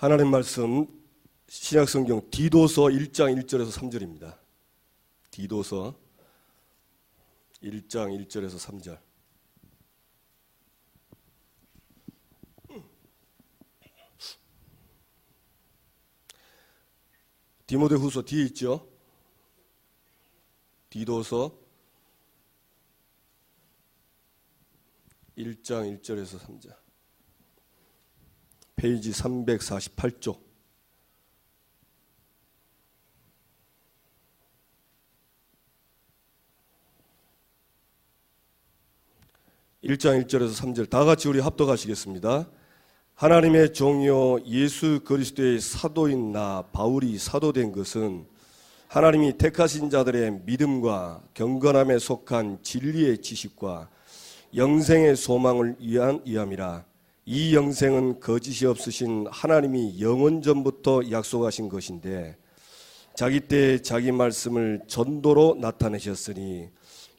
하나님 말씀 신약성경 디도서 1장 1절에서 3절입니다. 디도서 1장 1절에서 3절. 디모데후서 뒤에 있죠. 디도서 1장 1절에서 3절. 페이지 348쪽. (1장 1절에서 3절) 다 같이 우리 합독하시겠습니다. 하나님의 종이요 예수 그리스도의 사도인 나 바울이 사도된 것은 하나님이 택하신 자들의 믿음과 경건함에 속한 진리의 지식과 영생의 소망을 위한 이함이라. 이 영생은 거짓이 없으신 하나님이 영원전부터 약속하신 것인데 자기 때에 자기 말씀을 전도로 나타내셨으니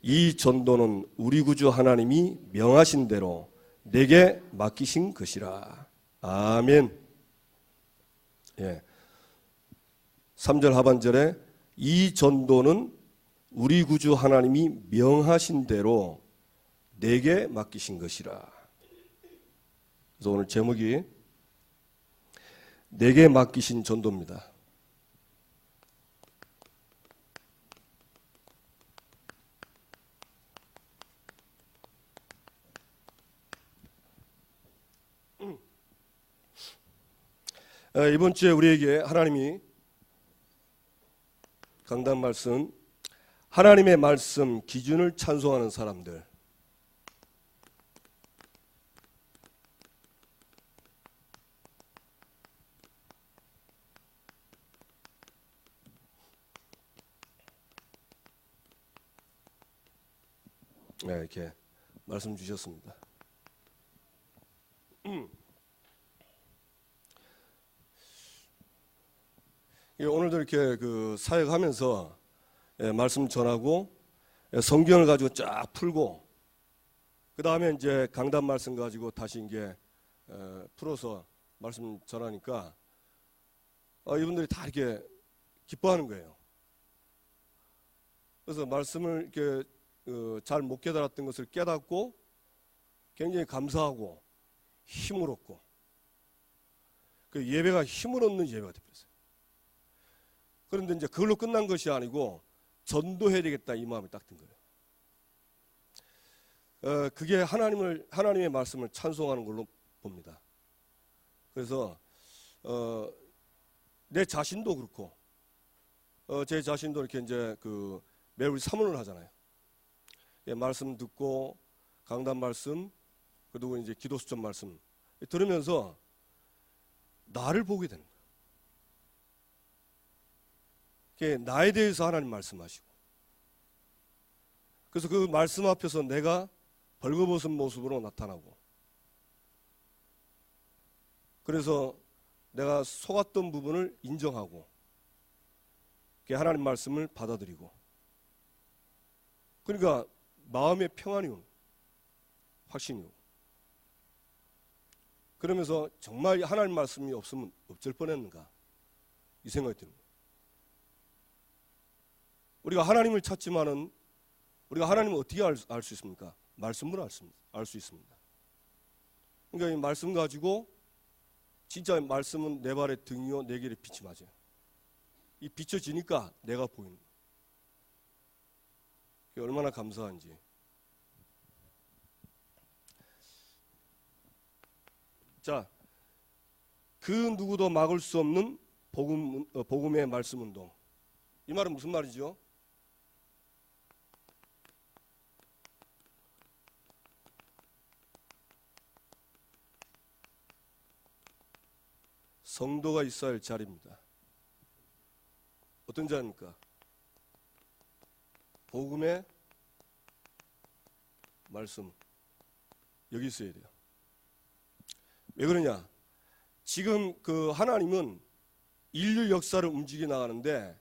이 전도는 우리 구주 하나님이 명하신 대로 내게 맡기신 것이라. 아멘. 예. 3절 하반절에 이 전도는 우리 구주 하나님이 명하신 대로 내게 맡기신 것이라. 그래서 오늘 제목이 내게 맡기신 전도입니다. 이번 주에 우리에게 하나님이 강단 말씀, 하나님의 말씀 기준을 찬송하는 사람들, 이렇게 말씀 주셨습니다. 오늘도 이렇게 사역하면서 말씀 전하고 성경을 가지고 쫙 풀고 그 다음에 이제 강단 말씀 가지고 다시 이제 풀어서 말씀 전하니까 이분들이 다 이렇게 기뻐하는 거예요. 그래서 말씀을 이렇게 잘 못 깨달았던 것을 깨닫고 굉장히 감사하고 힘을 얻고 그 예배가 힘을 얻는 예배가 되었어요. 그런데 이제 그걸로 끝난 것이 아니고 전도해야 되겠다 이 마음이 딱 든 거예요. 그게 하나님의 말씀을 찬송하는 걸로 봅니다. 그래서 내 자신도 그렇고 제 자신도 이렇게 이제 매일 우리 사문을 하잖아요. 말씀 듣고 강단 말씀 그리고 이제 기도 수첩 말씀 들으면서 나를 보게 되는 거예요. 나에 대해서 하나님 말씀하시고 그래서 그 말씀 앞에서 내가 벌거벗은 모습으로 나타나고 그래서 내가 속았던 부분을 인정하고 하나님 말씀을 받아들이고 그러니까 마음의 평안이 오고 확신이 오고 그러면서 정말 하나님 말씀이 없으면 어쩔 뻔했는가 이 생각이 드는 거예요. 우리가 하나님을 찾지만은 우리가 하나님을 어떻게 알 수 있습니까? 말씀으로 알 수 있습니다. 그러니까 이 말씀 가지고 진짜 말씀은 내 발의 등이요 내 길의 빛이 맞아요. 이 비춰지니까 내가 보이는 거예요. 그게 얼마나 감사한지. 자, 그 누구도 막을 수 없는 복음의 말씀 운동. 이 말은 무슨 말이죠? 성도가 있어야 할 자리입니다. 어떤 자리입니까? 복음의 말씀 여기 있어야 돼요. 왜 그러냐? 지금 하나님은 인류 역사를 움직여 나가는데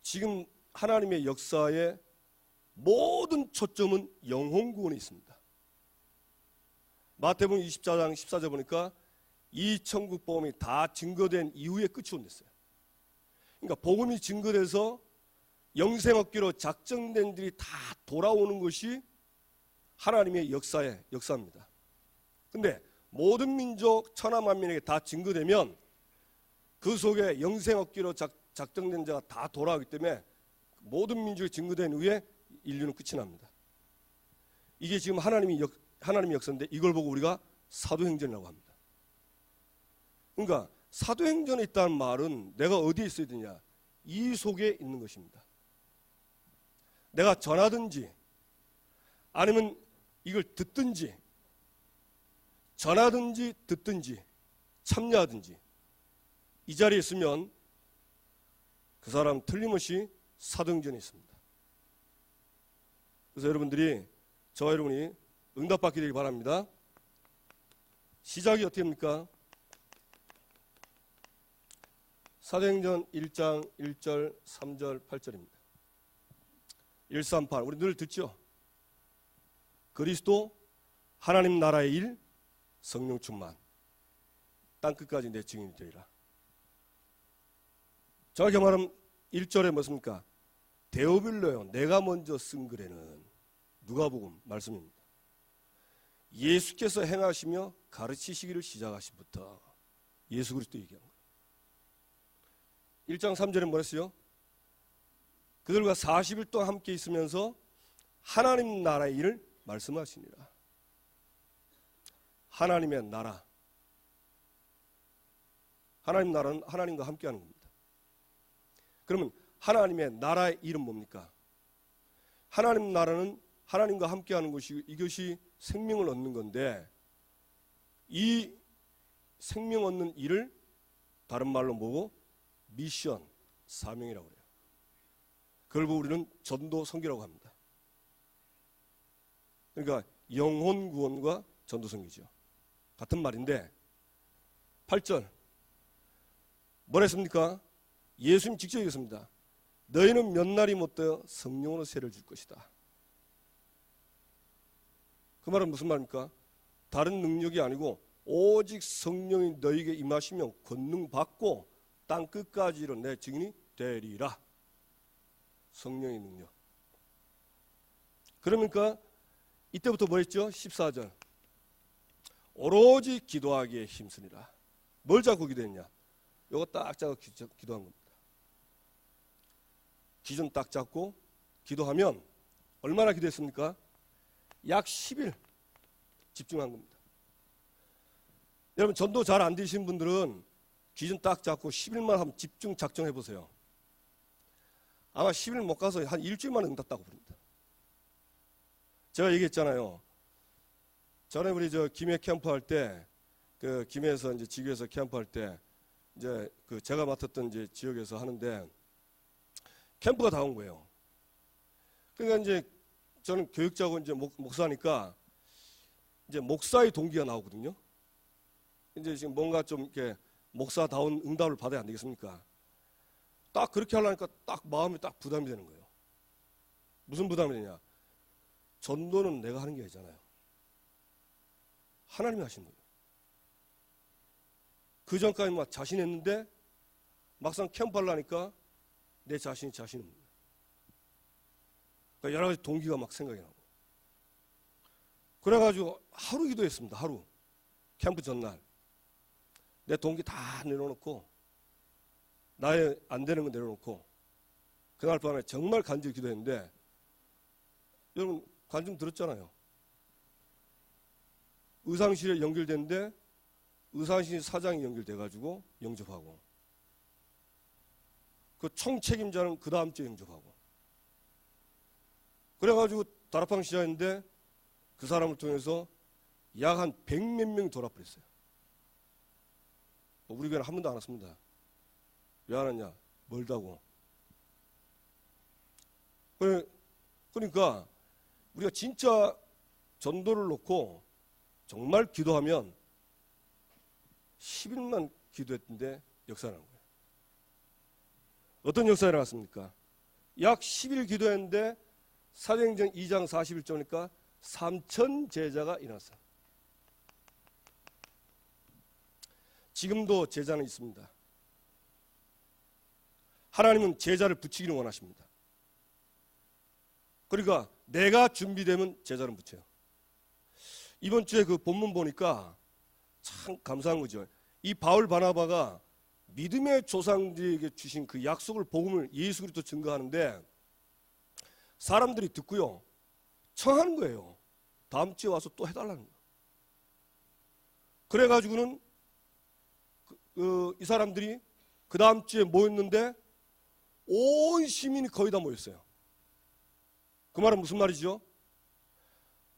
지금 하나님의 역사의 모든 초점은 영혼 구원에 있습니다. 마태복음 24장 14절 보니까 이 천국 복음이 다 증거된 이후에 끝이 온댔어요. 그러니까 복음이 증거돼서 영생 얻기로 작정된 들이 다 돌아오는 것이 하나님의 역사입니다. 근데 모든 민족 천하 만민에게 다 증거되면 그 속에 영생 얻기로 작정된 자가 다 돌아오기 때문에 모든 민족이 증거된 후에 인류는 끝이 납니다. 이게 지금 하나님의 역사인데 이걸 보고 우리가 사도행전이라고 합니다. 그러니까 사도행전에 있다는 말은 내가 어디에 있어야 되냐? 이 속에 있는 것입니다. 내가 전하든지 아니면 이걸 듣든지 전하든지 듣든지 참여하든지 이 자리에 있으면 그 사람 틀림없이 사도행전에 있습니다. 그래서 여러분들이 저와 여러분이 응답받게 되길 바랍니다. 시작이 어떻게 됩니까? 사도행전 1장 1절 3절 8절입니다. 138 우리 늘 듣죠? 그리스도 하나님 나라의 일 성령 충만 땅끝까지 내 증인이 되리라. 정확히 말하면 1절에 뭐습니까? 데오빌로요 내가 먼저 쓴 글에는 누가복음 말씀입니다. 예수께서 행하시며 가르치시기를 시작하신부터 예수 그리스도 얘기한 거예요. 1장 3절에 뭐랬어요? 그들과 40일 동안 함께 있으면서 하나님 나라의 일을 말씀하시니라. 하나님의 나라. 하나님 나라는 하나님과 함께하는 겁니다. 그러면 하나님의 나라의 일은 뭡니까? 하나님 나라는 하나님과 함께하는 것이고 이것이 생명을 얻는 건데 이 생명 얻는 일을 다른 말로 뭐고? 미션, 사명이라고 그래요. 그걸 보고 우리는 전도 선교라고 합니다. 그러니까 영혼 구원과 전도 선교죠. 같은 말인데 8절 뭐라 했습니까? 예수님 직접 얘기했습니다. 너희는 몇 날이 못되어 성령으로 세를 줄 것이다. 그 말은 무슨 말입니까? 다른 능력이 아니고 오직 성령이 너희에게 임하시면 권능 받고 땅 끝까지로 내 증인이 되리라. 성령의 능력. 그러니까 이때부터 뭐 했죠? 14절 오로지 기도하기에 힘쓰니라. 뭘 잡고 기도했냐? 요거 딱 잡고 기도한 겁니다. 기준 딱 잡고 기도하면 얼마나 기도했습니까? 약 10일 집중한 겁니다. 여러분 전도 잘 안 되시는 분들은 기준 딱 잡고 10일만 한번 집중 작정해 보세요. 아마 10일 못 가서 한 일주일 만에 응답다고 부릅니다. 제가 얘기했잖아요. 전에 우리 저 김해 캠프 할 때 그 김해에서 이제 지교에서 캠프 할 때 이제 그 제가 맡았던 이제 지역에서 하는데 캠프가 다 온 거예요. 그러니까 이제 저는 교육자고 이제 목사니까 이제 목사의 동기가 나오거든요. 이제 지금 뭔가 좀 이렇게 목사다운 응답을 받아야 안 되겠습니까? 딱 그렇게 하려니까 딱 마음이 딱 부담이 되는 거예요. 무슨 부담이 되냐? 전도는 내가 하는 게 아니잖아요. 하나님이 하신 거예요. 그 전까지 막 자신했는데 막상 캠프 하려니까 내 자신이 자신 없는 거예요. 그러니까 여러 가지 동기가 막 생각이 나고. 그래가지고 하루 기도했습니다. 하루. 캠프 전날. 내 동기 다 내려놓고 나의 안 되는 거 내려놓고 그날 밤에 정말 간절히 기도했는데 여러분 관심 들었잖아요. 의상실에 연결됐는데 의상실 사장이 연결돼가지고 영접하고 그 총책임자는 그 다음 주에 영접하고 그래가지고 다락방 시작했는데 그 사람을 통해서 약 한 100몇 명이 돌아버렸어요. 우리 교회는 한 번도 안 왔습니다. 왜 안 왔냐? 멀다고. 그러니까 우리가 진짜 전도를 놓고 정말 기도하면 10일만 기도했는데 역사가 난 거예요. 어떤 역사가 일어났습니까? 약 10일 기도했는데 사도행전 2장 41절이니까 3,000 제자가 일어났어요. 지금도 제자는 있습니다. 하나님은 제자를 붙이기를 원하십니다. 그러니까 내가 준비되면 제자는 붙여요. 이번 주에 그 본문 보니까 참 감사한 거죠. 이 바울 바나바가 믿음의 조상들에게 주신 그 약속을, 복음을 예수 그리스도 증거하는데 사람들이 듣고요 청하는 거예요. 다음 주에 와서 또 해달라는 거예요. 그래가지고는 이 사람들이 그 다음 주에 모였는데 온 시민이 거의 다 모였어요. 그 말은 무슨 말이죠?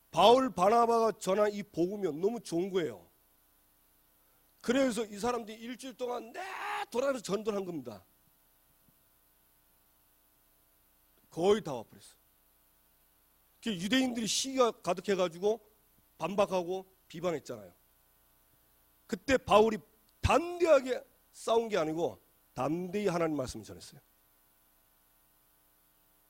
바울 바나바가 전한 이 복음이 너무 좋은 거예요. 그래서 이 사람들이 일주일 동안 돌아다니면서 전도를 한 겁니다. 거의 다 와버렸어요. 유대인들이 시기가 가득해가지고 반박하고 비방했잖아요. 그때 바울이 담대하게 싸운 게 아니고 담대히 하나님 말씀을 전했어요.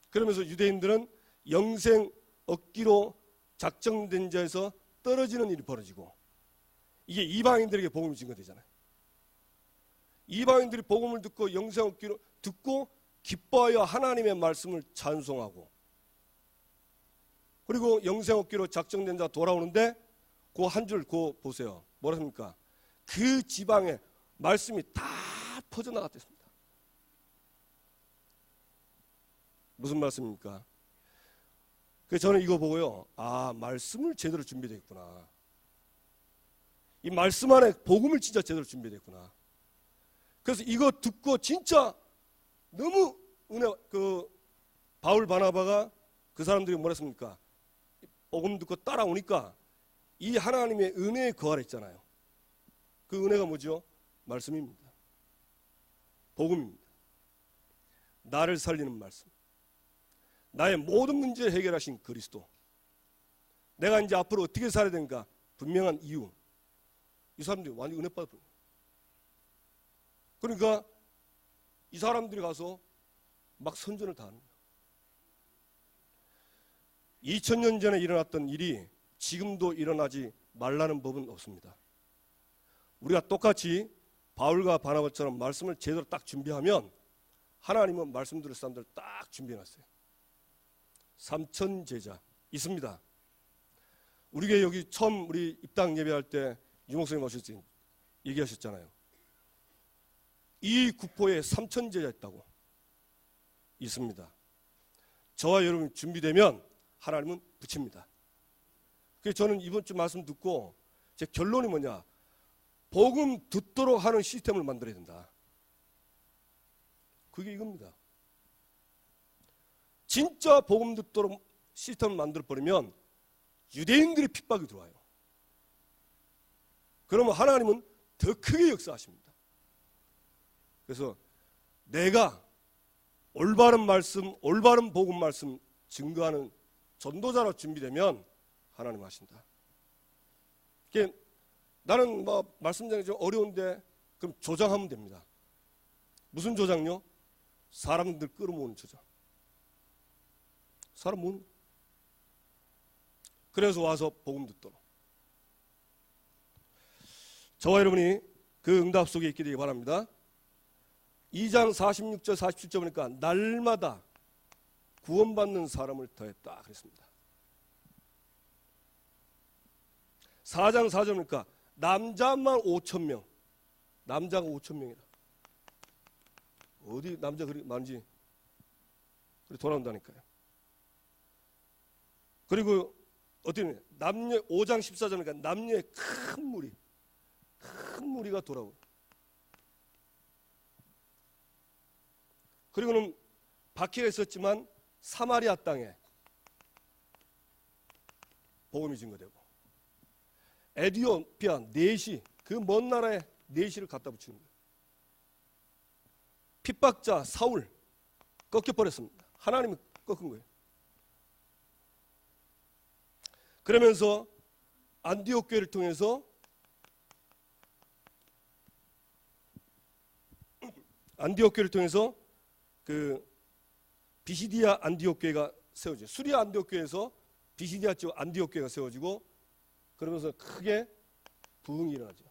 그러면서 유대인들은 영생 얻기로 작정된 자에서 떨어지는 일이 벌어지고, 이게 이방인들에게 복음이 증거되잖아요. 이방인들이 복음을 듣고 영생 얻기로 듣고 기뻐하여 하나님의 말씀을 찬송하고, 그리고 영생 얻기로 작정된 자 돌아오는데 그 한 줄 그거 보세요. 뭐라 합니까? 그 지방에 말씀이 다 퍼져나갔습니다. 무슨 말씀입니까? 그래서 저는 이거 보고요, 아, 말씀을 제대로 준비되었구나. 이 말씀 안에 복음을 진짜 제대로 준비됐구나. 그래서 이거 듣고 진짜 너무 바울 바나바가 그 사람들이 뭐라 했습니까? 복음 듣고 따라오니까 이 하나님의 은혜에 거하랬잖아요. 그 은혜가 뭐죠? 말씀입니다. 복음입니다. 나를 살리는 말씀. 나의 모든 문제를 해결하신 그리스도. 내가 이제 앞으로 어떻게 살아야 되는가? 분명한 이유. 이 사람들이 완전히 은혜 받았어요. 그러니까 이 사람들이 가서 막 선전을 다 하는 거예요. 2000년 전에 일어났던 일이 지금도 일어나지 말라는 법은 없습니다. 우리가 똑같이 바울과 바나바처럼 말씀을 제대로 딱 준비하면 하나님은 말씀 들을 사람들을 딱 준비해놨어요. 3000 제자 있습니다. 우리가 여기 처음 우리 입당 예배할 때 유목사님 오셨지 얘기하셨잖아요. 이 구포에 3000 제자 있다고. 있습니다. 저와 여러분이 준비되면 하나님은 붙입니다. 그래서 저는 이번 주 말씀 듣고 제 결론이 뭐냐, 복음 듣도록 하는 시스템을 만들어야 된다. 그게 이겁니다. 진짜 복음 듣도록 시스템을 만들어버리면 유대인들의 핍박이 들어와요. 그러면 하나님은 더 크게 역사하십니다. 그래서 내가 올바른 말씀, 올바른 복음 말씀 증거하는 전도자로 준비되면 하나님 하신다. 나는 말씀장이 좀 어려운데 그럼 조장하면 됩니다. 무슨 조장요? 사람들 끌어모으는 조장. 사람 모으는. 그래서 와서 복음 듣도록. 저와 여러분이 그 응답 속에 있게 되기 바랍니다. 2장 46절 47절 보니까 날마다 구원받는 사람을 더했다 그랬습니다. 4장 4절 보니까 남자만 5,000명. 남자가 5,000명이라. 어디 남자 그리 많은지 돌아온다니까요. 그리고 어떻게 남녀 5장 14절 보니까 남녀의 큰 무리가 돌아오고. 그리고는 박해가 있었지만 사마리아 땅에 복음이 증거되고, 에디오피아 네시, 그 먼 나라에 네시를 갖다 붙이는 거예요. 핍박자 사울 꺾여버렸습니다. 하나님이 꺾은 거예요. 그러면서 안디옥 교회를 통해서 그 비시디아 안디옥 교회가 세워져요. 수리아 안디옥 교회에서 비시디아 쪽 안디옥 교회가 세워지고, 그러면서 크게 부흥이 일어나죠.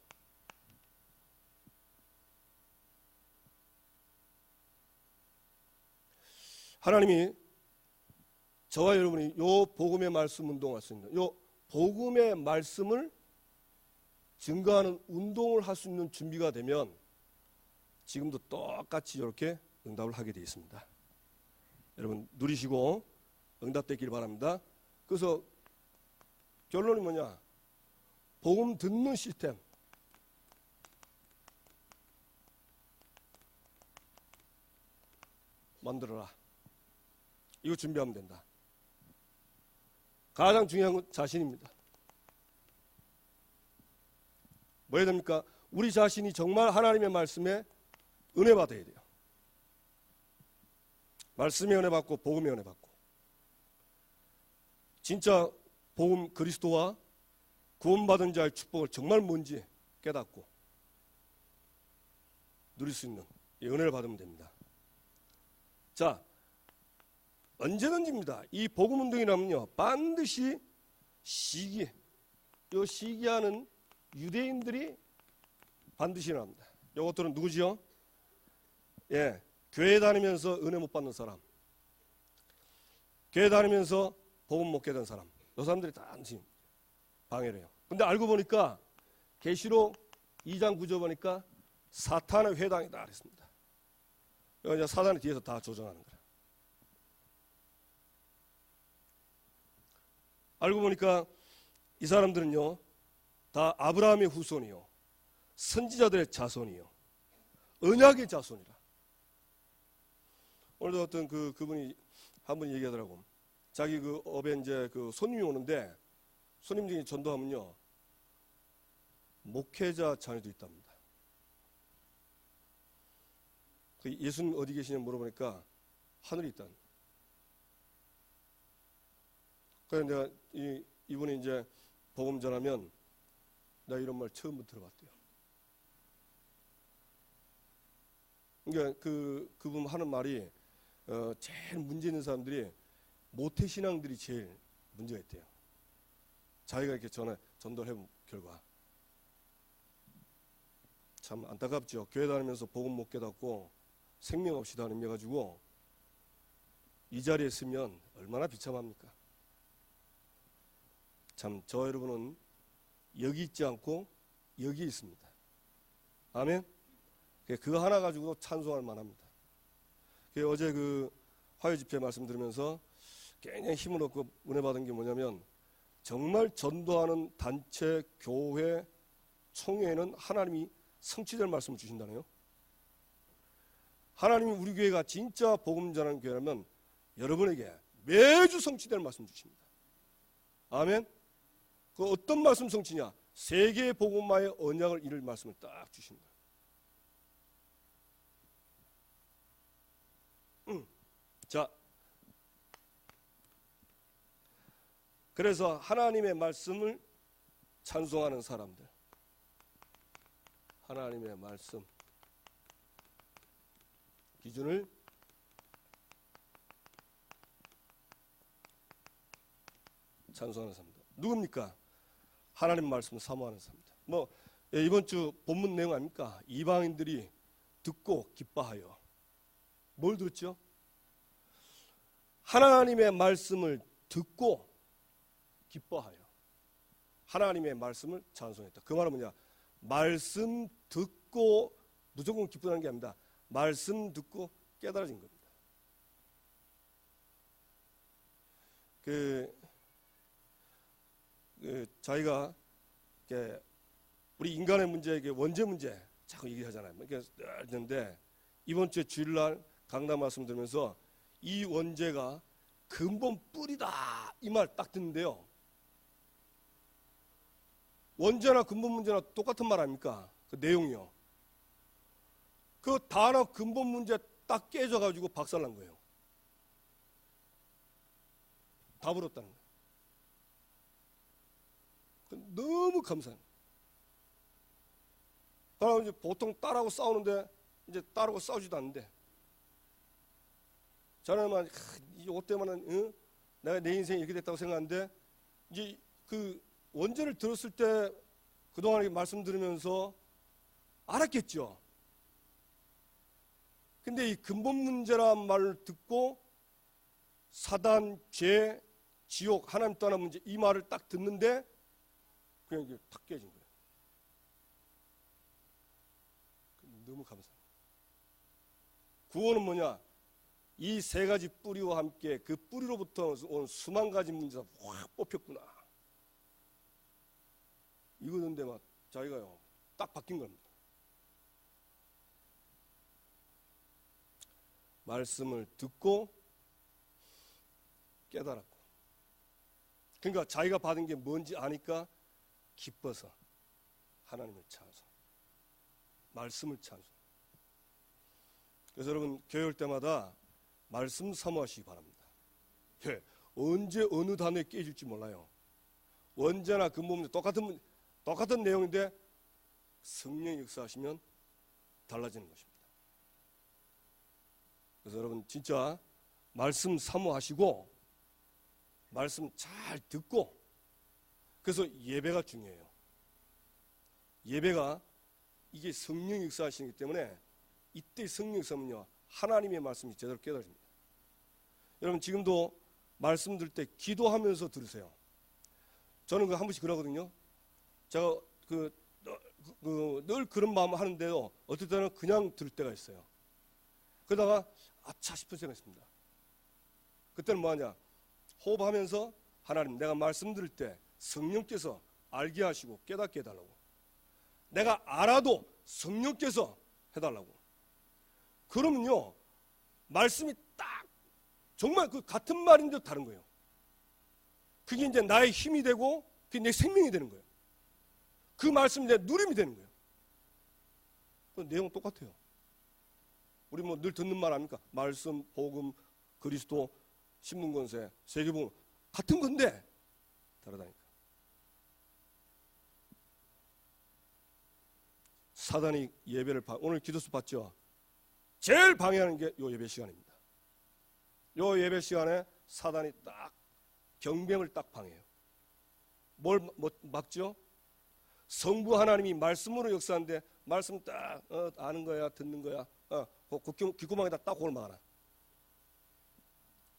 하나님이 저와 여러분이 요 복음의 말씀 운동할 수 있는, 요 복음의 말씀을 증거하는 운동을 할 수 있는 준비가 되면 지금도 똑같이 이렇게 응답을 하게 되어 있습니다. 여러분 누리시고 응답되길 바랍니다. 그래서 결론이 뭐냐? 복음 듣는 시스템. 만들어라. 이거 준비하면 된다. 가장 중요한 건 자신입니다. 뭐 해야 됩니까? 우리 자신이 정말 하나님의 말씀에 은혜 받아야 돼요. 말씀의 은혜 받고 복음의 은혜 받고 진짜 복음 그리스도와 구원받은 자의 축복을 정말 뭔지 깨닫고 누릴 수 있는 이 은혜를 받으면 됩니다. 자, 언제든지입니다. 이 복음 운동이라면요 반드시 시기하는 유대인들이 반드시 일어납니다. 이것들은 누구지요? 예, 교회 다니면서 은혜 못 받는 사람, 교회 다니면서 복음 못 깨닫는 사람, 이 사람들이 다 지금 방해를 해요. 근데 알고 보니까 계시록 2장 9절 보니까 사탄의 회당이다 그랬습니다. 이제 사탄이 뒤에서 다 조정하는 거예요. 알고 보니까 이 사람들은요 다 아브라함의 후손이요, 선지자들의 자손이요, 언약의 자손이라. 오늘도 어떤 그분이 한 분이 얘기하더라고. 자기 그 업에 이제 그 손님이 오는데 손님 중에 전도하면요 목회자 자녀도 있답니다. 그 예수님 어디 계시냐 물어보니까 하늘에 있다는. 그래서 내가 이분이 이제 복음 전하면 나 이런 말 처음 들어봤대요. 그러니까 그분 하는 말이 제일 문제 있는 사람들이 모태 신앙들이 제일 문제가 있대요. 자기가 이렇게 전도를 해본 결과 참 안타깝죠. 교회 다니면서 복음 못 깨닫고 생명 없이 다니면가지고 이 자리에 있으면 얼마나 비참합니까? 참 저 여러분은 여기 있지 않고 여기 있습니다. 아멘. 그거 하나 가지고 찬송할 만합니다. 어제 그 화요 집회 말씀 들으면서 굉장히 힘을 얻고 은혜 받은 게 뭐냐면 정말 전도하는 단체, 교회, 총회에는 하나님이 성취될 말씀을 주신다네요. 하나님이 우리 교회가 진짜 복음 전하는 교회라면 여러분에게 매주 성취될 말씀 주십니다. 아멘. 그 어떤 말씀 성취냐? 세계 복음화의 언약을 이룰 말씀을 딱 주시는 거예요. 자, 그래서 하나님의 말씀을 찬송하는 사람들, 하나님의 말씀 기준을 찬송하는 사람들 누굽니까? 하나님 말씀을 사모하는 사람들. 이번 주 본문 내용 아닙니까? 이방인들이 듣고 기뻐하여. 뭘 들었죠? 하나님의 말씀을 듣고 기뻐하여 하나님의 말씀을 찬송했다. 그 말은 뭐냐? 말씀 듣고 무조건 기쁘다는 게 아닙니다. 말씀 듣고 깨달아진 겁니다. 자기가 우리 인간의 문제, 원죄 문제 자꾸 얘기하잖아요. 그런데 이번 주에 주일날 강단 말씀 들으면서 이 원죄가 근본 뿌리다 이 말 딱 듣는데요. 원죄나 근본 문제나 똑같은 말 아닙니까? 그 내용이요. 그 단어 근본 문제 딱 깨져가지고 박살난 거예요. 다 불었다는 거예요. 너무 감사해요. 그럼 이제 보통 딸하고 싸우는데 이제 딸하고 싸우지도 않는데 저는만 이것 때문에 내가 내 인생이 이렇게 됐다고 생각하는데 이제 그 원죄를 들었을 때 그동안 말씀 들으면서 알았겠죠. 근데 이 근본 문제란 말을 듣고 사단, 죄, 지옥, 하나님 떠난 문제, 이 말을 딱 듣는데 그냥 이게 탁 깨진 거예요. 너무 감사합니다. 구원은 뭐냐? 이 세 가지 뿌리와 함께 그 뿌리로부터 온 수만 가지 문제가 확 뽑혔구나. 이거 듣는데 막 자기가요 딱 바뀐 겁니다. 말씀을 듣고 깨달았고, 그러니까 자기가 받은 게 뭔지 아니까 기뻐서 하나님을 찬송, 말씀을 찬송. 그래서 여러분 교회 올 때마다 말씀 사모하시기 바랍니다. 예, 언제 어느 단어에 깨질지 몰라요. 언제나 근본문제 똑같은 내용인데 성령이 역사하시면 달라지는 것입니다. 그래서 여러분 진짜 말씀 사모하시고 말씀 잘 듣고, 그래서 예배가 중요해요. 예배가 이게 성령이 역사하시기 때문에 이때 성령 역사는요 하나님의 말씀이 제대로 깨달아집니다. 여러분 지금도 말씀 들을 때 기도하면서 들으세요. 저는 한 번씩 그러거든요. 제가 늘 그런 마음 하는데요, 어떨 때는 그냥 들을 때가 있어요. 그러다가 아차 싶은 생각이 있습니다. 그때는 뭐하냐, 호흡하면서 하나님, 내가 말씀 들을 때 성령께서 알게 하시고 깨닫게 해달라고, 내가 알아도 성령께서 해달라고. 그러면요 말씀이 딱 정말 그 같은 말인데도 다른 거예요. 그게 이제 나의 힘이 되고 그게 내 생명이 되는 거예요. 그 말씀이 내 누림이 되는 거예요. 그 내용은 똑같아요. 우리 뭐 늘 듣는 말 아닙니까? 말씀, 복음, 그리스도, 신문권세, 세계복음 같은 건데 다르다니까. 사단이 예배를 오늘 기도수 봤죠? 제일 방해하는 게 요 예배 시간입니다. 요 예배 시간에 사단이 딱 경배를 딱 방해해요. 뭘 막죠? 성부 하나님이 말씀으로 역사하는데 말씀 딱 아는 거야, 듣는 거야, 귓구멍에다 딱 그걸 막아놔.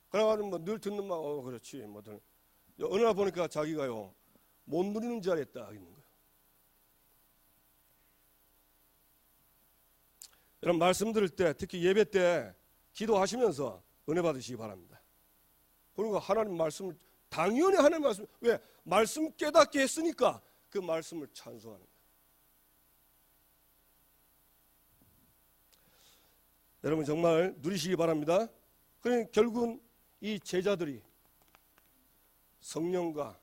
그래가지고 뭐 늘 듣는 말, 그렇지 뭐들. 어느 날 보니까 자기가요 못 누리는 자리에 딱 있는 거예요. 여러분 말씀 들을 때, 특히 예배 때 기도하시면서 은혜 받으시기 바랍니다. 그리고 하나님 말씀을 당연히 하나님 말씀, 왜? 말씀 깨닫게 했으니까 그 말씀을 찬송하는 거예요. 여러분 정말 누리시기 바랍니다. 그러니까 결국은 이 제자들이 성령과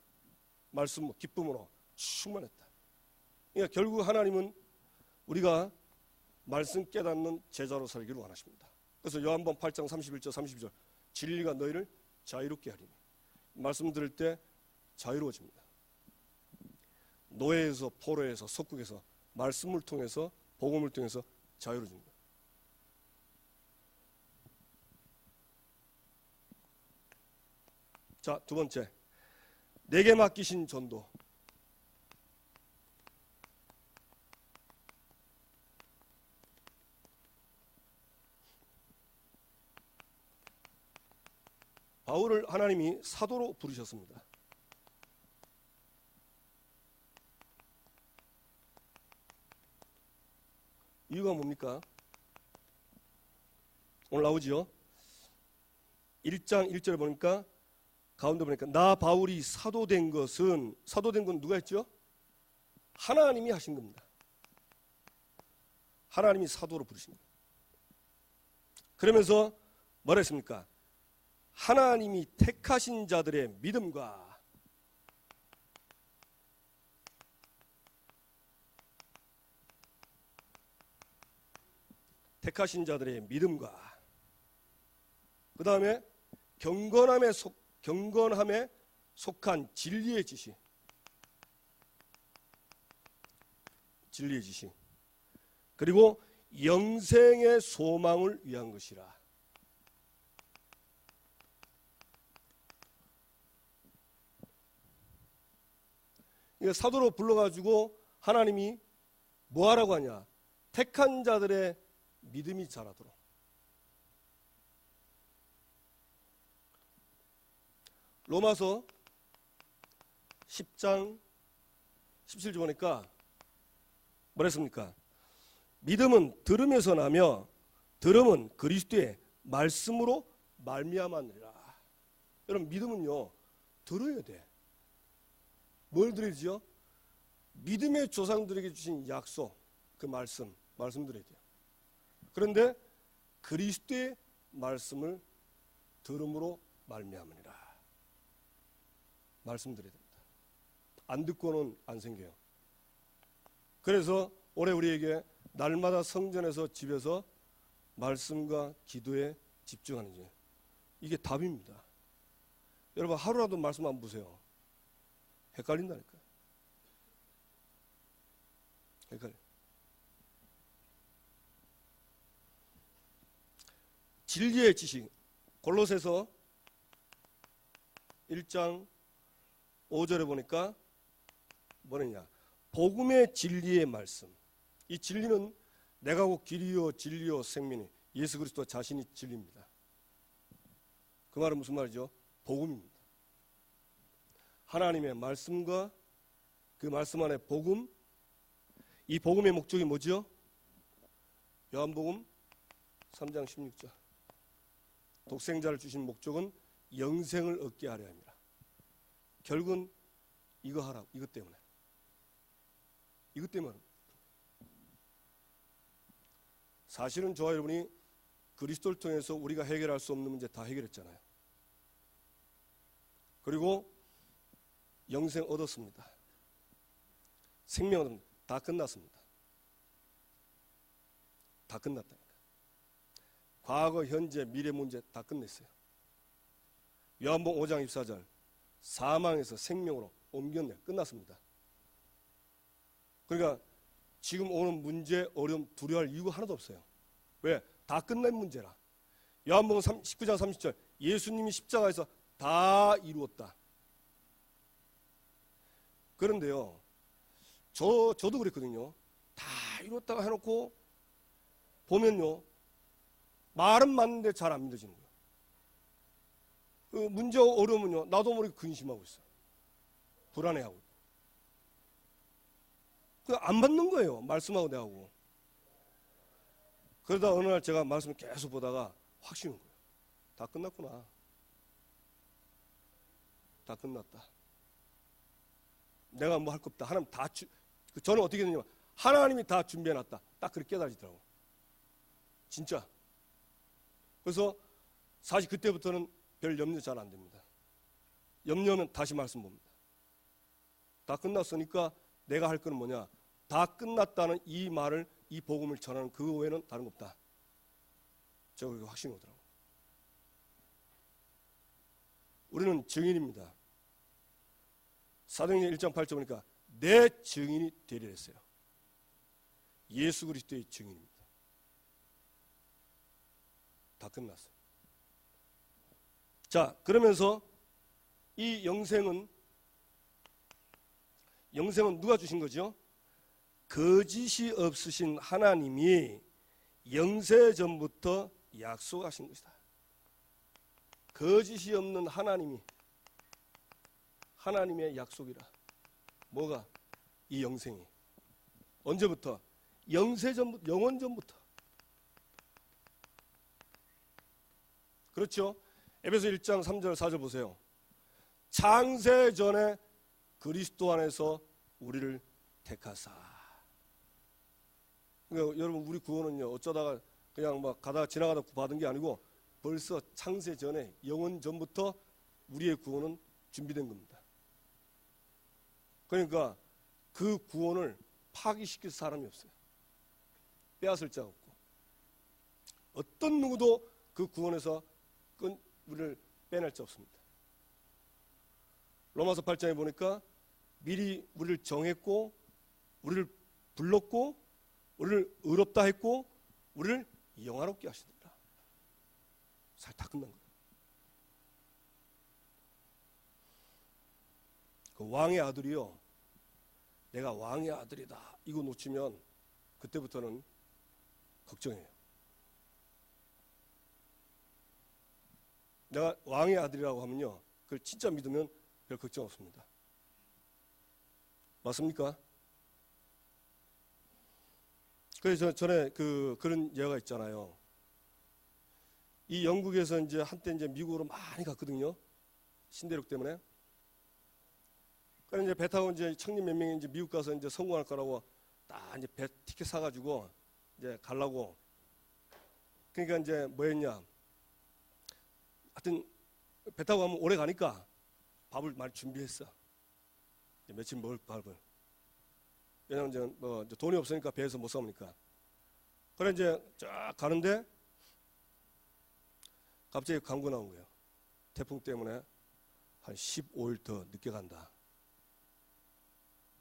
말씀, 기쁨으로 충만했다. 그러니까 결국 하나님은 우리가 말씀 깨닫는 제자로 살기를 원하십니다. 그래서 요한복음 8장 31절 32절, 진리가 너희를 자유롭게 하리니, 말씀 들을 때 자유로워집니다. 노예에서, 포로에서, 속국에서 말씀을 통해서, 복음을 통해서 자유로워집니다. 자, 두 번째, 내게 맡기신 전도. 바울을 하나님이 사도로 부르셨습니다. 이유가 뭡니까? 오늘 나오지요? 1장 1절에 보니까 가운데 보니까 나 바울이 사도된 것은, 사도된 건 누가 했죠? 하나님이 하신 겁니다. 하나님이 사도로 부르신 거예요. 그러면서 뭐라 했습니까? 하나님이 택하신 자들의 믿음과 그 다음에 경건함에 속한 진리의 지시, 그리고 영생의 소망을 위한 것이라. 사도로 불러가지고 하나님이 뭐 하라고 하냐? 택한 자들의 믿음이 자라도록. 로마서 10장 17절 보니까 뭐랬습니까? 믿음은 들음에서 나며 들음은 그리스도의 말씀으로 말미암았느니라. 여러분, 믿음은요 들어야 돼. 뭘 들어야죠? 믿음의 조상들에게 주신 약속, 그 말씀 들어야 돼요. 그런데 그리스도의 말씀을 들음으로 말미암으니라. 말씀 드려야 됩니다. 안 듣고는 안 생겨요. 그래서 올해 우리에게 날마다 성전에서 집에서 말씀과 기도에 집중하는 게 이게 답입니다. 여러분, 하루라도 말씀 안 보세요. 헷갈린다니까요. 헷갈려. 진리의 지식, 골로새서 1장 5절에 보니까 뭐냐? 복음의 진리의 말씀. 이 진리는 내가 곧 길이요 진리요 생명이 예수 그리스도 자신이 진리입니다. 그 말은 무슨 말이죠? 복음입니다. 하나님의 말씀과 그 말씀 안에 복음, 이 복음의 목적이 뭐죠? 요한복음 3장 16절. 독생자를 주신 목적은 영생을 얻게 하려 합니다. 결국은 이거 하라, 이것 때문에. 이것 때문에. 사실은 저와 여러분이 그리스도를 통해서 우리가 해결할 수 없는 문제 다 해결했잖아요. 그리고 영생 얻었습니다. 생명은 다 끝났습니다. 다 끝났다니까. 과거, 현재, 미래 문제 다 끝냈어요. 요한복음 5장 24절. 사망에서 생명으로 옮겼네. 끝났습니다. 그러니까 지금 오는 문제, 어려움, 두려워할 이유가 하나도 없어요. 왜? 다 끝난 문제라. 요한복음 19장 30절. 예수님이 십자가에서 다 이루었다. 그런데요, 저도 그랬거든요. 다 이뤘다고 해놓고 보면요, 말은 맞는데 잘 안 믿어지는 거예요. 그 문제 어려우면요, 나도 모르게 근심하고 있어. 불안해하고 있고. 안 받는 거예요, 말씀하고 내하고. 그러다 어느 날 제가 말씀을 계속 보다가 확신이 온 거예요. 다 끝났구나. 다 끝났다. 내가 뭐 할 거 없다. 하나님 다 저는 어떻게 되냐면 하나님이 다 준비해놨다. 딱 그렇게 깨달아지더라고. 진짜. 그래서 사실 그때부터는 별 염려 잘 안 됩니다. 염려는 다시 말씀 봅니다. 다 끝났으니까 내가 할 거는 뭐냐? 다 끝났다는 이 말을, 이 복음을 전하는 그 외에는 다른 거 없다. 제가 그렇게 확신이 오더라고요. 우리는 증인입니다. 사도행전 1장 8절 보니까 내 증인이 되리라 했어요. 예수 그리스도의 증인입니다. 다 끝났어요. 자, 그러면서 이 영생은 누가 주신 거죠? 거짓이 없으신 하나님이 영세 전부터 약속하신 것이다. 거짓이 없는 하나님의 약속이라. 뭐가? 이 영생이. 언제부터? 영세 전부터, 영원 전부터. 그렇죠? 에베소 1장 3절 4절 보세요. 창세 전에 그리스도 안에서 우리를 택하사. 그러니까 여러분, 우리 구원은요, 어쩌다가 그냥 막 지나가다 받은 게 아니고 벌써 창세 전에, 영원 전부터 우리의 구원은 준비된 겁니다. 그러니까 그 구원을 파기시킬 사람이 없어요. 빼앗을 자가 없고, 어떤 누구도 그 구원에서 우리를 빼낼 자 없습니다. 로마서 8장에 보니까 미리 우리를 정했고, 우리를 불렀고, 우리를 의롭다 했고, 우리를 영화롭게 하시니라. 다 끝난 거예요. 그 왕의 아들이요, 내가 왕의 아들이다, 이거 놓치면 그때부터는 걱정해요. 내가 왕의 아들이라고 하면요, 그걸 진짜 믿으면 별 걱정 없습니다. 맞습니까? 그래서 전에 그런 예가 있잖아요. 이 영국에서 이제 한때 이제 미국으로 많이 갔거든요. 신대륙 때문에. 그래서 이제 배 타고 이제 청년 몇 명이 이제 미국 가서 이제 성공할 거라고 딱 이제 배 티켓 사가지고 이제 가려고. 그러니까 이제 뭐였냐. 하여튼 배 타고 가면 오래 가니까 밥을 많이 준비했어. 이제 며칠 먹을 밥을. 왜냐면 이제 돈이 없으니까 배에서 못 사오니까. 그래 이제 쫙 가는데 갑자기 광고 나온 거예요. 태풍 때문에 한 15일 더 늦게 간다.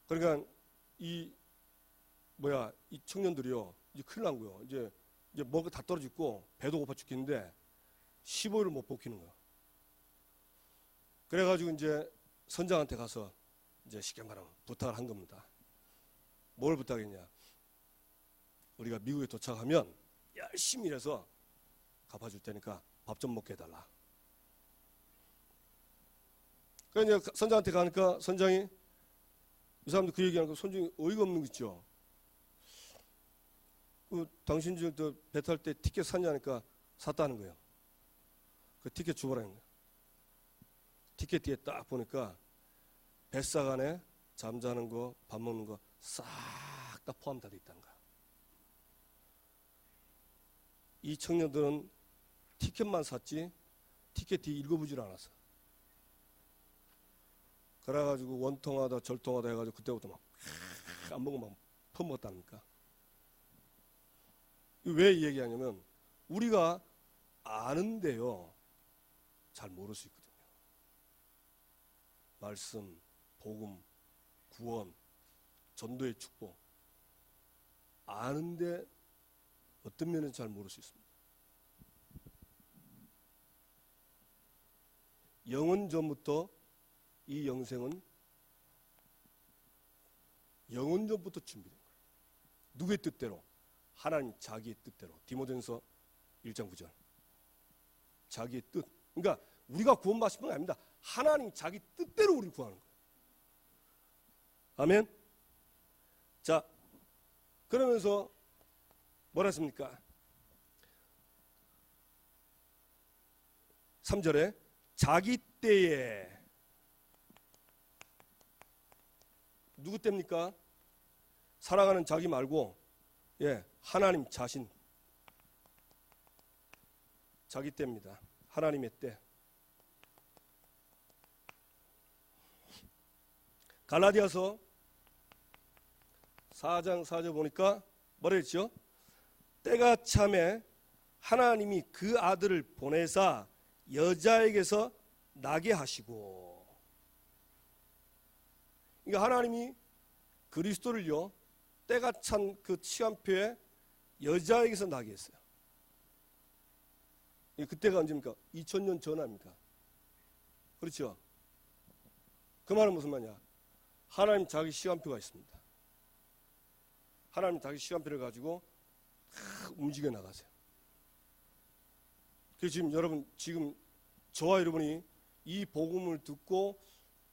그러니까 이 청년들이요, 이제 큰일 난 거예요. 이제 먹을 거 다 떨어지고 배도 고파 죽겠는데 15일을 못 버티는 거예요. 그래가지고 이제 선장한테 가서 이제 쉽게 말하면 부탁을 한 겁니다. 뭘 부탁했냐? 우리가 미국에 도착하면 열심히 일해서 갚아줄 테니까 밥 좀 먹게 해달라. 그래서 이제 선장한테 가니까 선장이, 이 사람도 그 얘기하는 거 선장이 어이가 없는 거 있죠. 당신들 배 탈 때 티켓 샀냐니까 샀다는 거예요. 그 티켓 주보라는 거예요. 티켓 뒤에 딱 보니까 뱃삭 안에 잠자는 거, 밥 먹는 거 싹 다 포함 다 돼 있다는 거야. 이 청년들은 티켓만 샀지 티켓 뒤에 읽어보질 않았어. 그래가지고 원통하다 절통하다 해가지고 그때부터 막 안 먹으면 막 퍼먹었다니까. 왜 이 얘기하냐면 우리가 아는데요 잘 모를 수 있거든요. 말씀, 복음, 구원, 전도의 축복 아는데 어떤 면에서 잘 모를 수 있습니다. 영원 전부터 이 영생은 영원 전부터 준비된 거예요. 누구의 뜻대로? 하나님 자기의 뜻대로. 디모데전서 1장 9절. 자기의 뜻. 그러니까 우리가 구원받으신 건 아닙니다. 하나님 자기 뜻대로 우리를 구하는 거예요. 아멘. 자, 그러면서 뭐라 했습니까? 3절에 자기 때에, 누구 때입니까? 사랑하는 자기 말고 하나님 자신, 자기 때입니다. 하나님의 때. 갈라디아서 4장 4절 보니까 뭐라 했죠? 때가 참에 하나님이 그 아들을 보내사 여자에게서 나게 하시고. 그러니까 하나님이 그리스도를요 때가 찬 그 시간표에 여자에게서 나게 했어요. 그때가 언제입니까? 2000년 전 아닙니까? 그렇죠? 그 말은 무슨 말이냐? 하나님 자기 시간표가 있습니다. 하나님 자기 시간표를 가지고 움직여 나가세요. 그래서 지금 여러분, 지금 저와 여러분이 이 복음을 듣고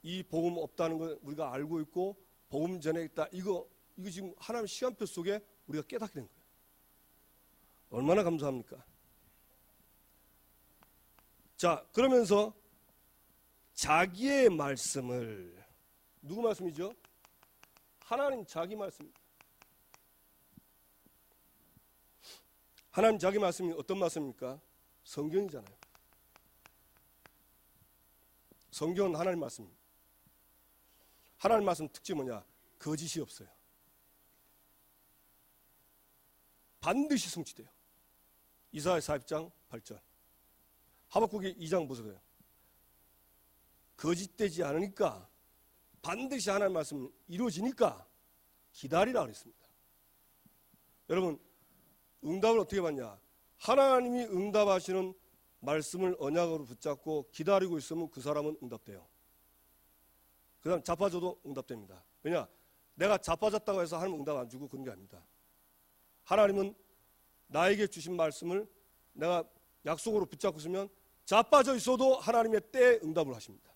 이 복음 없다는 걸 우리가 알고 있고 복음 전에 있다, 이거 지금 하나님 시간표 속에 우리가 깨닫게 된 거예요. 얼마나 감사합니까? 자, 그러면서 자기의 말씀을, 누구 말씀이죠? 하나님 자기 말씀. 하나님 자기 말씀이 어떤 말씀입니까? 성경이잖아요. 성경은 하나님 말씀입니다. 하나님 말씀 특징이 뭐냐? 거짓이 없어요. 반드시 성취돼요. 이사야 40장 8절. 하박국이 2장 보세요. 거짓되지 않으니까, 반드시 하나님 말씀 이루어지니까 기다리라 그랬습니다. 여러분, 응답을 어떻게 받냐? 하나님이 응답하시는 말씀을 언약으로 붙잡고 기다리고 있으면 그 사람은 응답돼요. 그 다음 자빠져도 응답됩니다. 왜냐? 내가 자빠졌다고 해서 하나님 응답 안 주고 그런 게 아닙니다. 하나님은 나에게 주신 말씀을 내가 약속으로 붙잡고 있으면 자빠져 있어도 하나님의 때에 응답을 하십니다.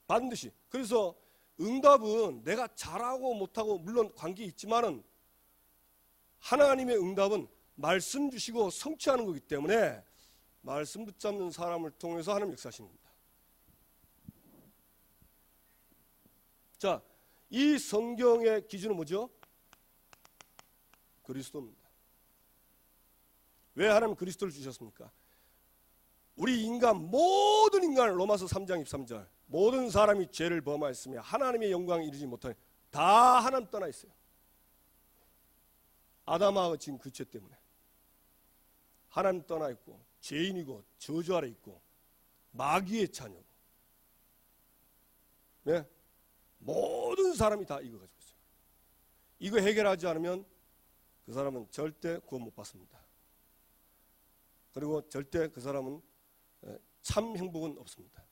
반드시. 그래서 응답은 내가 잘하고 못하고 물론 관계 있지만은 하나님의 응답은 말씀 주시고 성취하는 거기 때문에 말씀 붙잡는 사람을 통해서 하나님 역사하시는 겁니다. 자, 이 성경의 기준은 뭐죠? 그리스도입니다. 왜 하나님 그리스도를 주셨습니까? 우리 인간, 모든 인간을 로마서 3장 23절 모든 사람이 죄를 범하였으며 하나님의 영광에 이르지 못하니 다 하나님 떠나 있어요. 아담하고 지금 그 죄 때문에 하나님 떠나 있고 죄인이고 저주 아래 있고 마귀의 자녀고, 네? 모든 사람이 다 이거 가지고 있어요. 이거 해결하지 않으면 그 사람은 절대 구원 못 받습니다. 그리고 절대 그 사람은 참 행복은 없습니다.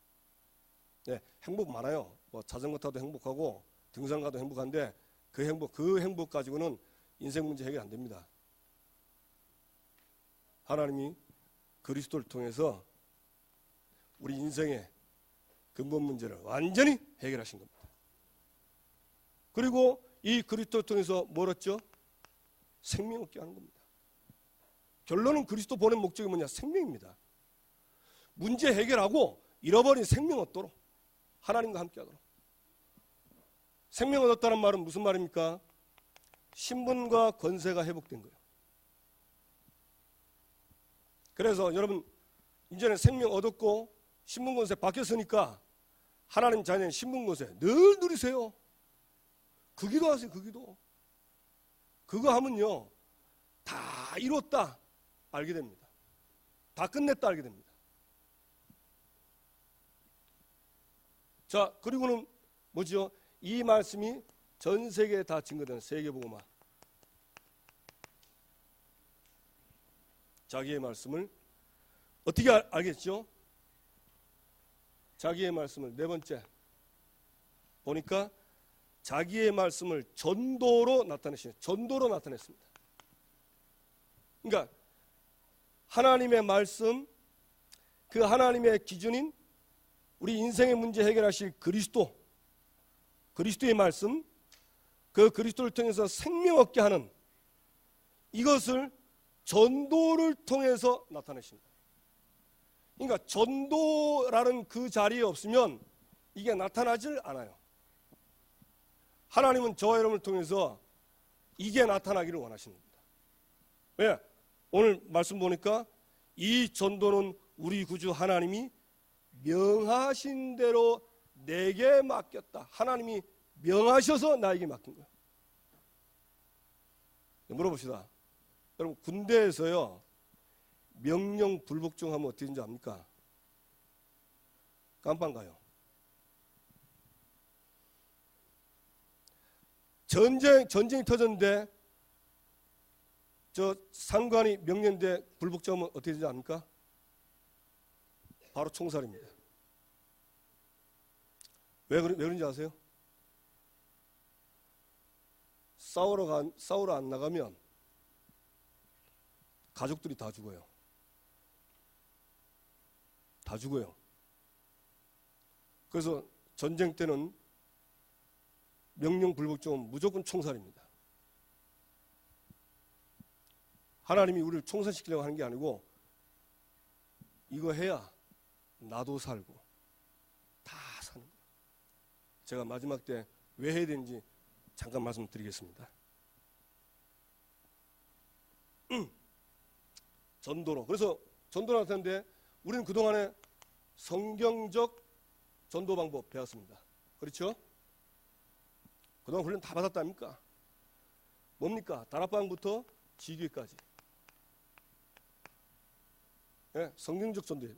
네, 행복 많아요. 뭐 자전거 타도 행복하고 등산 가도 행복한데 그 행복 가지고는 인생 문제 해결 안 됩니다. 하나님이 그리스도를 통해서 우리 인생의 근본 문제를 완전히 해결하신 겁니다. 그리고 이 그리스도를 통해서 뭘 얻죠? 생명 얻게 하는 겁니다. 결론은 그리스도 보낸 목적이 뭐냐? 생명입니다. 문제 해결하고 잃어버린 생명 얻도록, 하나님과 함께 하도록. 생명 얻었다는 말은 무슨 말입니까? 신분과 권세가 회복된 거예요. 그래서 여러분 이제는 생명 얻었고 신분 권세 바뀌었으니까 하나님 자녀의 신분 권세 늘 누리세요. 그 기도하세요. 그 기도. 그거 하면요 다 이뤘다 알게 됩니다. 다 끝냈다 알게 됩니다. 자, 그리고는 뭐죠? 이 말씀이 전 세계에 다 증거되는 세계복음화. 자기의 말씀을 어떻게 알겠죠? 자기의 말씀을 네 번째 보니까 자기의 말씀을 전도로 나타내시네. 전도로 나타냈습니다. 그러니까 하나님의 말씀, 그 하나님의 기준인 우리 인생의 문제 해결하실 그리스도의 말씀, 그 그리스도를 통해서 생명 얻게 하는 이것을 전도를 통해서 나타내십니다. 그러니까 전도라는 그 자리에 없으면 이게 나타나질 않아요. 하나님은 저와 여러분을 통해서 이게 나타나기를 원하시는 겁니다. 왜? 오늘 말씀 보니까 이 전도는 우리 구주 하나님이 명하신 대로 내게 맡겼다. 하나님이 명하셔서 나에게 맡긴 거예요. 물어봅시다. 여러분 군대에서요 명령 불복종하면 어떻게 되는지 압니까? 깜빵 가요. 전쟁이 터졌는데 저 상관이 명령대 불복종하면 어떻게 되는지 압니까? 바로 총살입니다. 왜 그런지 아세요? 싸우러 안 나가면 가족들이 다 죽어요. 다 죽어요. 그래서 전쟁 때는 명령 불복종은 무조건 총살입니다. 하나님이 우리를 총살시키려고 하는 게 아니고 이거 해야 나도 살고 다 사는 거예요. 제가 마지막 때 왜 해야 되는지 잠깐 말씀드리겠습니다. 전도로. 그래서 전도를 할 텐데 우리는 그동안에 성경적 전도 방법 배웠습니다. 그렇죠? 그동안 훈련 다 받았답니까? 뭡니까? 다락방부터 지교회까지. 네, 성경적 전도예요.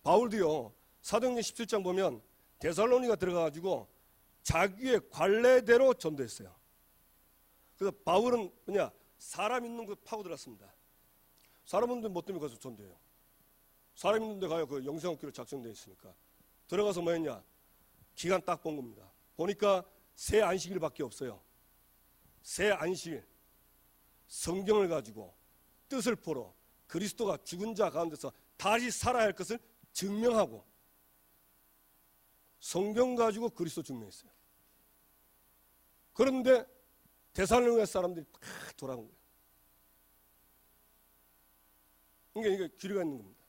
바울도요. 사도행전 17장 보면 데살로니가 들어가가지고 자기의 관례대로 전도했어요. 그래서 바울은 뭐냐? 사람 있는 곳 파고들었습니다. 사람 있는 데 뭐 때문에 가서 전도해요? 사람 있는 데 가요. 그 영성학교로 작성되어 있으니까. 들어가서 뭐 했냐? 기간 딱 본 겁니다. 보니까 새 안식일밖에 없어요. 새 안식일. 성경을 가지고 뜻을 풀어 그리스도가 죽은 자 가운데서 다시 살아야 할 것을 증명하고 성경 가지고 그리스도 증명했어요. 그런데 데살로니가 사람들이 막 돌아온 거예요. 이게 길이가 있는 겁니다.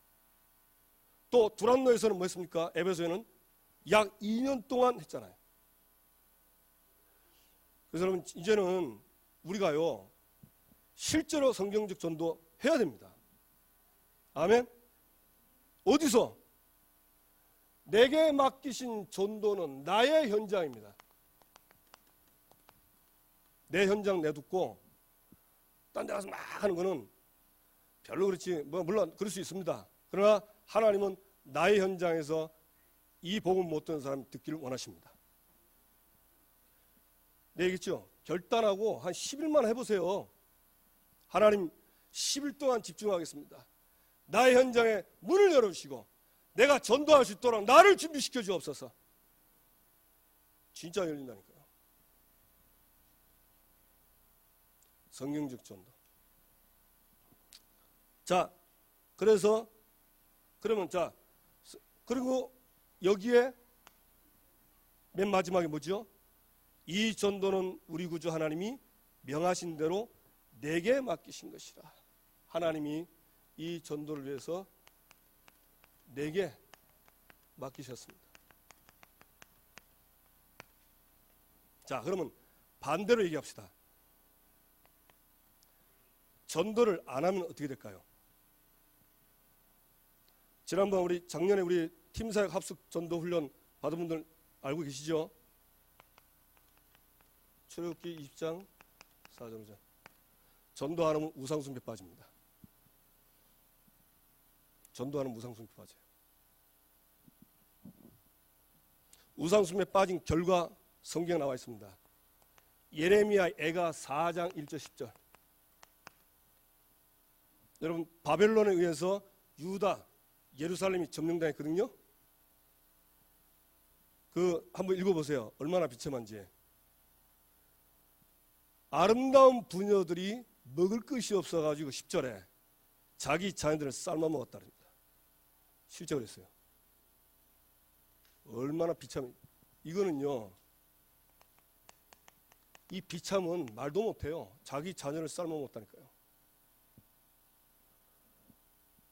또 두란노에서는 뭐 했습니까? 에베소에는 약 2년 동안 했잖아요. 그래서 여러분 이제는 우리가요 실제로 성경적 전도 해야 됩니다. 아멘. 어디서? 내게 맡기신 전도는 나의 현장입니다. 내 현장 내두고 딴 데 가서 막 하는 거는 별로 그렇지, 뭐 물론 그럴 수 있습니다. 그러나 하나님은 나의 현장에서 이 복음 못 듣는 사람이 듣기를 원하십니다. 네, 얘기했죠? 결단하고 한 10일만 해보세요. 하나님 10일 동안 집중하겠습니다. 나의 현장에 문을 열어주시고 내가 전도할 수 있도록 나를 준비시켜 주옵소서. 진짜 열린다니까요. 성경적 전도. 자, 그래서 그러면 자, 그리고 여기에 맨 마지막에 뭐죠? 이 전도는 우리 구주 하나님이 명하신 대로 내게 맡기신 것이라. 하나님이 이 전도를 위해서 내게 맡기셨습니다. 자, 그러면 반대로 얘기합시다. 전도를 안 하면 어떻게 될까요? 지난번 작년에 우리 팀사역 합숙 전도 훈련 받은 분들 알고 계시죠? 출애굽기 20장 4절. 전도 안 하면 우상숭배 빠집니다. 전도하는 우상숭배 빠져요. 우상숭배 빠진 결과 성경에 나와 있습니다. 예레미야 애가 4장 1절 10절. 여러분 바벨론에 의해서 유다, 예루살렘이 점령당했거든요. 그 한번 읽어보세요. 얼마나 비참한지. 아름다운 부녀들이 먹을 것이 없어가지고 10절에 자기 자녀들을 삶아 먹었다랍니다. 실제 그랬어요. 얼마나 비참해. 이거는요, 이 비참은 말도 못해요. 자기 자녀를 삶아 먹었다니까요.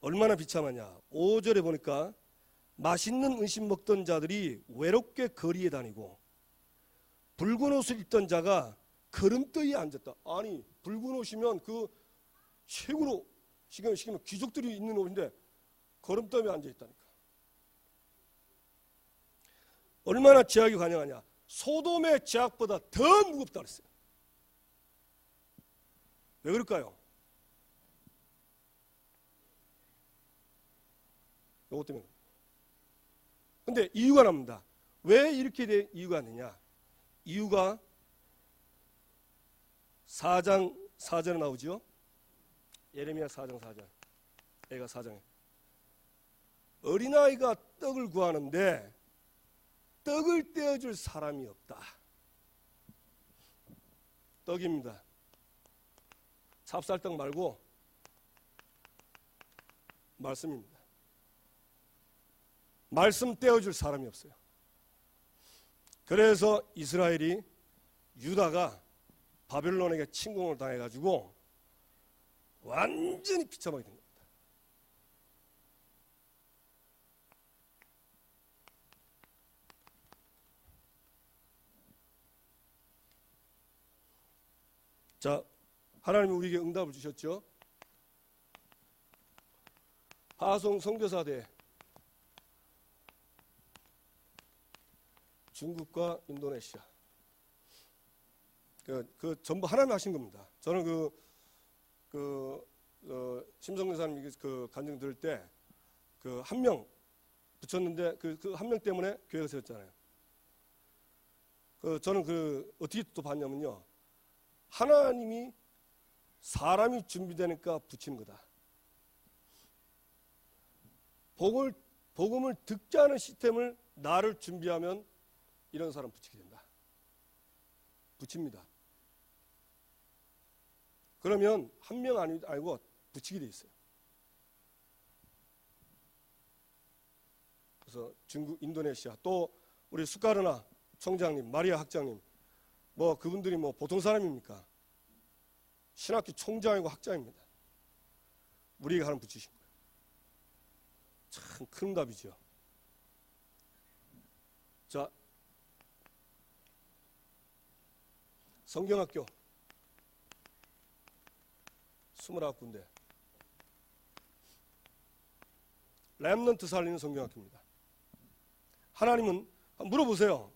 얼마나 비참하냐. 5절에 보니까 맛있는 음식 먹던 자들이 외롭게 거리에 다니고 붉은 옷을 입던 자가 걸음더위에 앉았다. 아니 붉은 옷이면 그 최고로 시키면 귀족들이 있는 옷인데 걸음더위에 앉아있다니까. 얼마나 죄악이 관영하냐. 소돔의 죄악보다 더 무겁다 그랬어요. 왜 그럴까요? 이것 때문에. 근데 이유가 납니다. 왜 이렇게 된 이유가 있느냐. 이유가 4장 4절에 나오죠. 예레미야 4장 4절. 애가 4장에. 어린아이가 떡을 구하는데 떡을 떼어줄 사람이 없다. 떡입니다. 찹쌀떡 말고 말씀입니다. 말씀 떼어줄 사람이 없어요. 그래서 이스라엘이 유다가 바벨론에게 침공을 당해가지고 완전히 비참하게 된 겁니다. 자, 하나님이 우리에게 응답을 주셨죠. 하송 선교사대 중국과 인도네시아 그 전부 하나님이 하신 겁니다. 저는 심성 교사님 그 간증 들을 때 그 한 명 붙였는데 그 한 명 때문에 교회가 세웠잖아요. 저는 어떻게 또 봤냐면요. 하나님이 사람이 준비되니까 붙이는 거다. 복음을 듣지 않은 시스템을 나를 준비하면 이런 사람 붙이게 된다. 붙입니다. 그러면 한 명 아니고 붙이게 돼 있어요. 그래서 중국, 인도네시아, 또 우리 수카르나 총장님, 마리아 학장님, 뭐 그분들이 뭐 보통 사람입니까? 신학교 총장이고 학장입니다. 우리에게 하나님 붙이신 거예요. 참 큰 응답이죠. 자, 성경학교 29군데 렘넌트 살리는 성경학교입니다. 하나님은 물어보세요.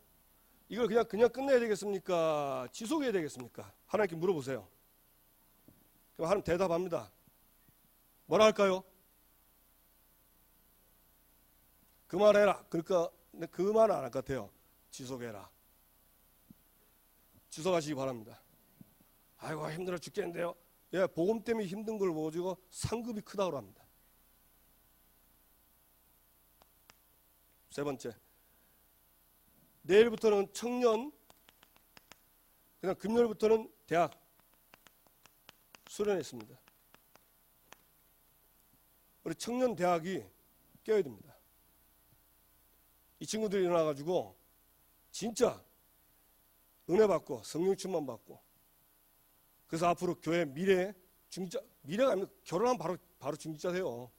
이걸 그냥 끝내야 되겠습니까? 지속해야 되겠습니까? 하나님께 물어보세요. 그럼 하나님 대답합니다. 뭐라 할까요? 그만해라. 그러니까 그 말 안 할 것 같아요. 지속해라. 지속하시기 바랍니다. 아이고 힘들어 죽겠는데요. 예, 복음 때문에 힘든 걸 보여주고 상급이 크다고 합니다. 세 번째, 내일부터는 청년, 그냥 금요일부터는 대학 수련했습니다. 우리 청년 대학이 깨어야 됩니다. 이 친구들이 일어나가지고 진짜 은혜 받고 성령 충만 받고, 그래서 앞으로 교회 미래 중직자, 미래가 아니면 결혼하면 바로 중직자 돼요.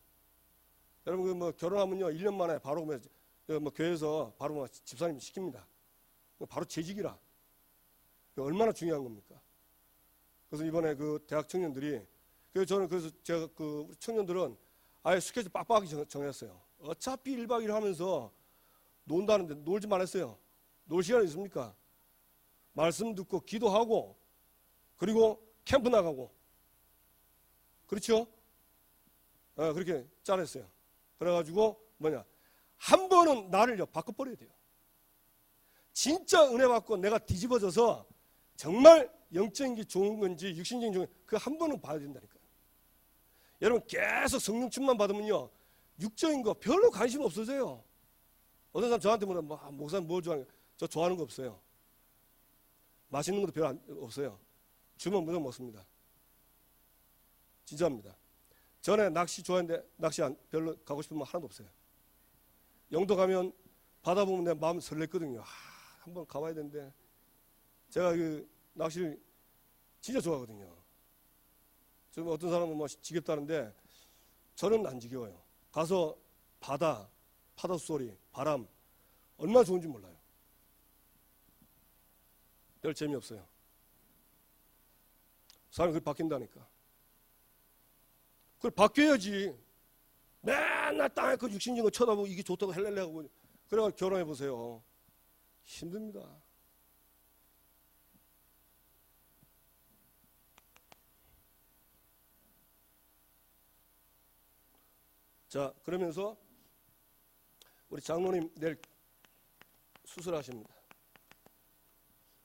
여러분 뭐 결혼하면요 1년 만에 바로 뭐 교회에서 바로 뭐 집사님 시킵니다. 바로 재직이라. 얼마나 중요한 겁니까? 그래서 이번에 그 대학 청년들이, 저는 그래서 제가 그 청년들은 아예 스케줄 빡빡하게 정했어요. 어차피 1박 2일 하면서 논다는데 놀지 말았어요. 놀 시간이 있습니까? 말씀 듣고 기도하고 그리고 캠프 나가고, 그렇죠? 그렇게 짜냈어요. 그래가지고 한 번은 나를요 바꿔버려야 돼요. 진짜 은혜 받고 내가 뒤집어져서 정말 영적인 게 좋은 건지 육신적인 게 좋은 건지 그 한 번은 봐야 된다니까요. 여러분 계속 성령 충만 받으면요 육적인 거 별로 관심 없어져요. 어떤 사람 저한테 물어요. 목사님 뭘 좋아하는 거예요? 저 좋아하는 거 없어요. 맛있는 것도 별로 없어요. 주면 무조건 먹습니다. 진짜입니다. 전에 낚시 좋아했는데 낚시 별로 가고 싶은 건 하나도 없어요. 영도 가면 바다 보면 내 마음 설렜거든요. 한번 가봐야 되는데, 제가 그 낚시를 진짜 좋아하거든요. 좀 어떤 사람은 뭐 지겹다는데 저는 안 지겨워요. 가서 바다, 파도 소리, 바람 얼마나 좋은지 몰라요. 별 재미없어요. 사람이 그걸 바뀐다니까. 그걸 바뀌어야지. 맨날 땅에 그 육신적인 거 쳐다보고 이게 좋다고 헬렐레 하고 그래가 결혼해 보세요. 힘듭니다. 자, 그러면서 우리 장로님 내일 수술하십니다.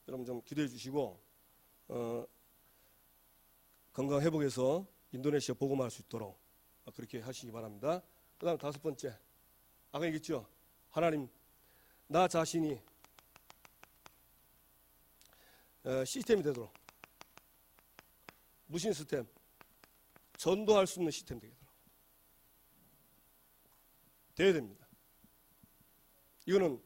여러분 좀 기도해 주시고 건강 회복해서 인도네시아 복음할 수 있도록 그렇게 하시기 바랍니다. 그 다음 5번째, 아까 얘기했죠. 하나님, 나 자신이 시스템이 되도록, 무신 시스템, 전도할 수 있는 시스템 되도록 돼야 됩니다. 이거는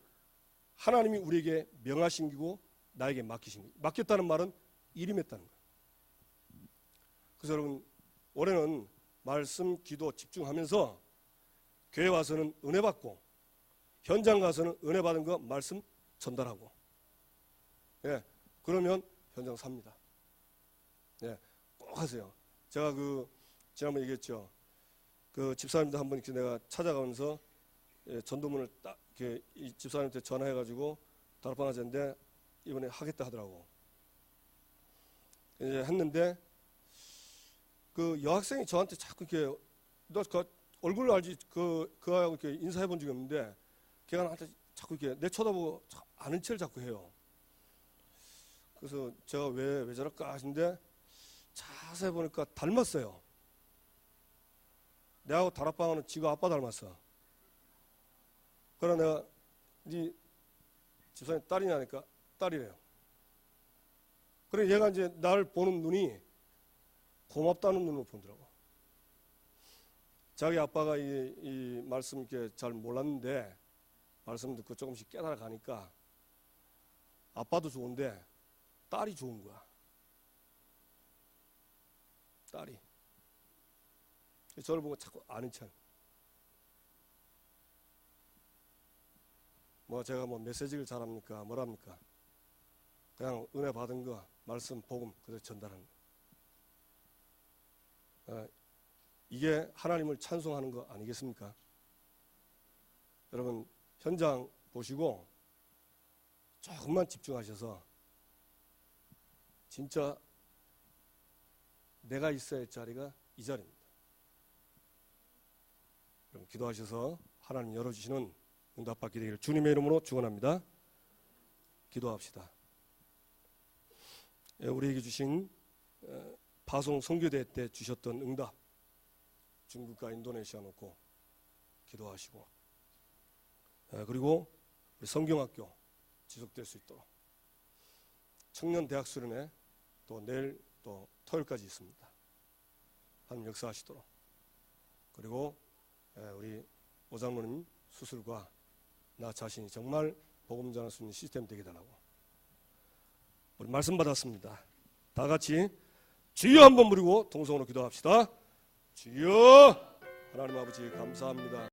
하나님이 우리에게 명하신 기고 나에게 맡기신 거예요. 맡겼다는 말은 일임했다는 거예요. 그래서 여러분 올해는 말씀, 기도 집중하면서 교회 와서는 은혜 받고, 현장 가서는 은혜 받은 거 말씀 전달하고, 예, 그러면 현장 삽니다. 예, 꼭 하세요. 제가 지난번에 얘기했죠. 그 집사님도 한번 이렇게 내가 찾아가면서 전도문을 딱 이렇게 이 집사님한테 전화해가지고 다락방 하자는데 이번에 하겠다 하더라고. 이제 했는데 그 여학생이 저한테 자꾸 이렇게, 너 그 얼굴 알지? 그하고 이렇게 인사해 본 적이 없는데 걔가 나한테 자꾸 이렇게 내 쳐다보고 아는 체를 자꾸 해요. 그래서 제가 왜 저럴까 하시는데 자세히 보니까 닮았어요. 내하고 다락방하는 지가 아빠 닮았어. 그러나 내가 네 집사님 딸이냐니까 딸이래요. 그래 얘가 이제 나를 보는 눈이 고맙다는 눈으로 보더라고. 자기 아빠가 이 말씀 이렇게 잘 몰랐는데 말씀 듣고 조금씩 깨달아 가니까 아빠도 좋은데 딸이 좋은 거야. 딸이. 저를 보고 자꾸 아는 척. 뭐 제가 뭐 메시지를 잘합니까? 뭐랍니까? 그냥 은혜 받은 거, 말씀, 복음 그대로 전달하는 거. 이게 하나님을 찬송하는 거 아니겠습니까? 여러분 현장 보시고 조금만 집중하셔서 진짜 내가 있어야 할 자리가 이 자리입니다. 여러분 기도하셔서 하나님 열어주시는 응답받게 되기를 주님의 이름으로 축원합니다. 기도합시다. 우리에게 주신 파송 선교대 때 주셨던 응답, 중국과 인도네시아 놓고 기도하시고, 그리고 우리 성경학교 지속될 수 있도록, 청년 대학 수련회 또 내일 또 토요일까지 있습니다. 하나님 역사하시도록, 그리고 우리 오장로님 수술과 나 자신이 정말 복음 전할 수 있는 시스템 되게 달라고. 우리 말씀 받았습니다. 다 같이 주여 한번 부르고 동성으로 기도합시다. 주여. 하나님 아버지 감사합니다.